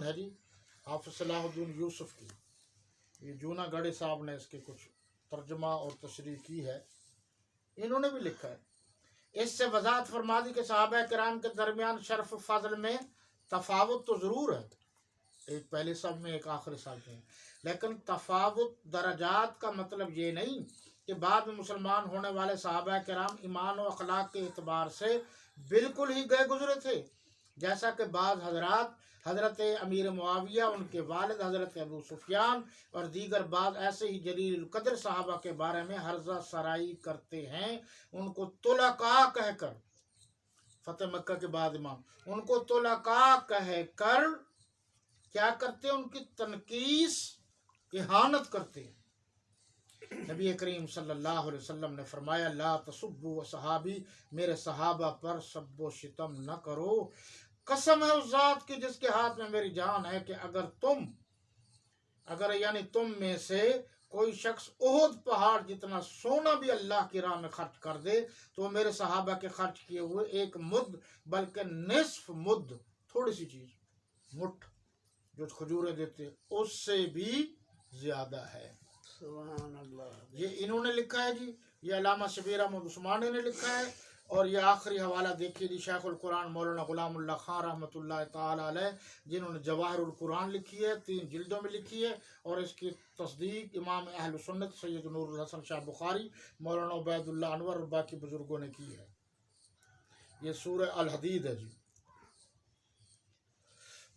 ہے جی حافظ صلاح الدین یوسف کی، یہ جونا گڑھے صاحب نے اس کے کچھ ترجمہ اور تشریح کی ہے، انہوں نے بھی لکھا ہے۔ اس سے وضاحت فرما دی کہ صحابہ کرام کے درمیان شرف و فضل میں تفاوت تو ضرور ہے، ایک پہلے سب میں ایک آخری سب میں، لیکن تفاوت درجات کا مطلب یہ نہیں کہ بعد میں مسلمان ہونے والے صحابہ کرام ایمان و اخلاق کے اعتبار سے بالکل ہی گئے گزرے تھے، جیسا کہ بعض حضرات حضرت امیر معاویہ، ان کے والد حضرت ابو سفیان اور دیگر بعض ایسے ہی جلیل القدر صحابہ کے بارے میں ہرزہ سرائی کرتے ہیں، ان کو طلقاء کہہ کر، فتح مکہ کے بعد امام ان کو طلقاء کہہ کر کیا کرتے ہیں، ان کی تنقیص اہانت کرتے ہیں۔ نبی کریم صلی اللہ علیہ وسلم نے فرمایا لا تسبوا صحابی، میرے صحابہ پر سب و شتم نہ کرو، قسم ہے اس ذات کی جس کے ہاتھ میں میری جان ہے کہ اگر یعنی تم میں سے کوئی شخص احد پہاڑ جتنا سونا بھی اللہ کی راہ میں خرچ کر دے تو میرے صحابہ کے خرچ کیے ہوئے ایک مد بلکہ نصف مد، تھوڑی سی چیز مٹھ جو کھجوریں دیتے اس سے بھی زیادہ ہے۔ سبحان اللہ۔ یہ انہوں نے لکھا ہے جی، یہ علامہ شبیر احمد عثمانی نے لکھا ہے، اور یہ آخری حوالہ دیکھیے جی شیخ القرآن مولانا غلام اللہ خان رحمۃ اللہ تعالی علیہ، جنہوں نے جواہر القرآن لکھی ہے، 3 جلدوں میں لکھی ہے، اور اس کی تصدیق امام اہل سنت سید نور الحسن شاہ بخاری، مولانا عبید اللہ انور اور باقی بزرگوں نے کی ہے۔ یہ سورہ الحدید ہے جی،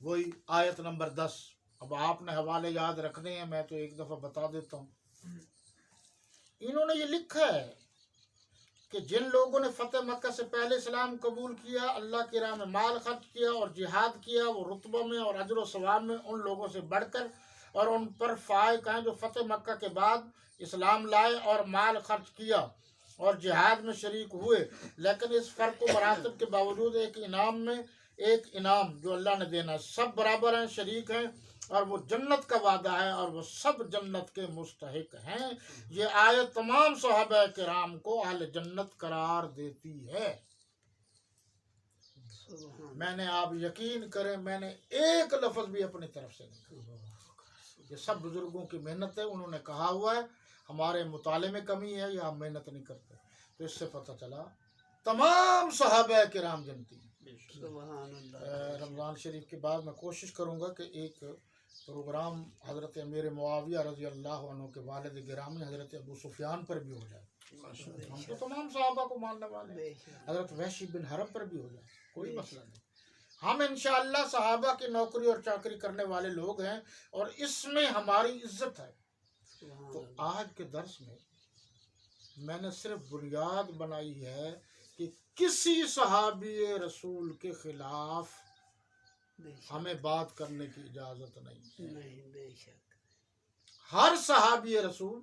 وہی آیت نمبر 10۔ اب آپ نے حوالے یاد رکھنے ہیں، میں تو ایک دفعہ بتا دیتا ہوں۔ انہوں نے یہ لکھا ہے کہ جن لوگوں نے فتح مکہ سے پہلے اسلام قبول کیا، اللہ کی راہ میں مال خرچ کیا اور جہاد کیا، وہ رتبہ میں اور اجر و ثواب میں ان لوگوں سے بڑھ کر اور ان پر فائق ہیں جو فتح مکہ کے بعد اسلام لائے اور مال خرچ کیا اور جہاد میں شریک ہوئے، لیکن اس فرق و مراتب کے باوجود ایک انعام جو اللہ نے دینا، سب برابر ہیں، شریک ہیں، اور وہ جنت کا وعدہ ہے اور وہ سب جنت کے مستحق ہیں۔ یہ آیت تمام صحابہ کرام کو اہل جنت قرار دیتی ہے۔ میں نے، آپ یقین کریں، میں نے ایک لفظ بھی اپنی طرف سے نہیں کہا، یہ سب بزرگوں کی محنت ہے، انہوں نے کہا ہوا ہے، ہمارے مطالعے میں کمی ہے یا ہم محنت نہیں کرتے، تو اس سے پتہ چلا تمام صحابہ کرام جنتی ہیں۔ رمضان شریف کے بعد میں کوشش کروں گا کہ ایک پروگرام حضرت امیر معاویہ رضی اللہ عنہ کے والد گرامی حضرت ابو سفیان پر بھی ہو جائے، ہم تو تمام صحابہ کو ماننے والے ہیں، حضرت وحشی بن حرب پر بھی ہو جائے، کوئی مسئلہ نہیں، ہم انشاءاللہ صحابہ کی نوکری اور چاکری کرنے والے لوگ ہیں اور اس میں ہماری عزت ہے۔ تو آج کے درس میں میں نے صرف بنیاد بنائی ہے کہ کسی صحابی رسول کے خلاف ہمیں بات کرنے کی اجازت نہیں ہے، ہر صحابی رسول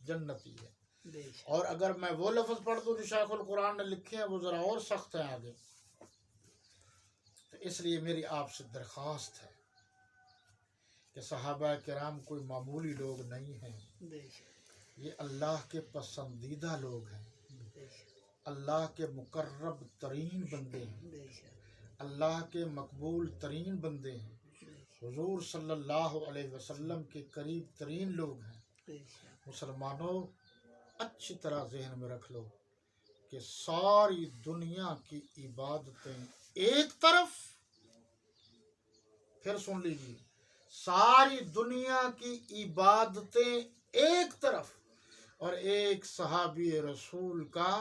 جنتی ہے، اور اگر میں وہ لفظ پڑھ دوں جو شیخ القرآن نے لکھے ہیں وہ ذرا اور سخت ہیں آگے، تو اس لیے میری آپ سے درخواست ہے کہ صحابہ کرام کوئی معمولی لوگ نہیں ہیں، یہ اللہ کے پسندیدہ لوگ ہیں، اللہ کے مقرب ترین بندے ہیں، اللہ کے مقبول ترین بندے ہیں، حضور صلی اللہ علیہ وسلم کے قریب ترین لوگ ہیں۔ مسلمانوں اچھی طرح ذہن میں رکھ لو کہ ساری دنیا کی عبادتیں ایک طرف، پھر سن لیجیے، ساری دنیا کی عبادتیں ایک طرف اور ایک صحابی رسول کا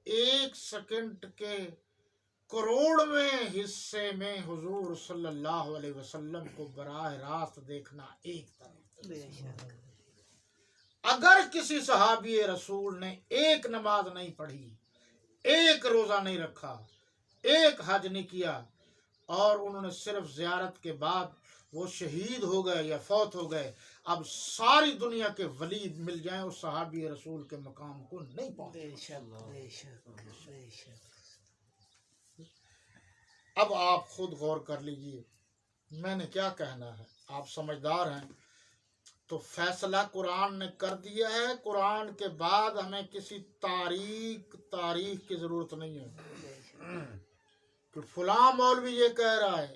1 سیکنڈ کے کروڑویں حصے میں حضور صلی اللہ علیہ وسلم کو براہ راست دیکھنا ایک طرف۔ اگر کسی صحابی رسول نے ایک نماز نہیں پڑھی، ایک روزہ نہیں رکھا، ایک حج نہیں کیا، اور انہوں نے صرف زیارت کے بعد وہ شہید ہو گئے یا فوت ہو گئے، اب ساری دنیا کے ولی مل جائیں اس صحابی رسول کے مقام کو نہیں پہنچ۔ اب آپ خود غور کر لیجئے میں نے کیا کہنا ہے، آپ سمجھدار ہیں تو فیصلہ قرآن نے کر دیا ہے، قرآن کے بعد ہمیں کسی تاریخ کی ضرورت نہیں ہے کہ فلاں مولوی یہ کہہ رہا ہے،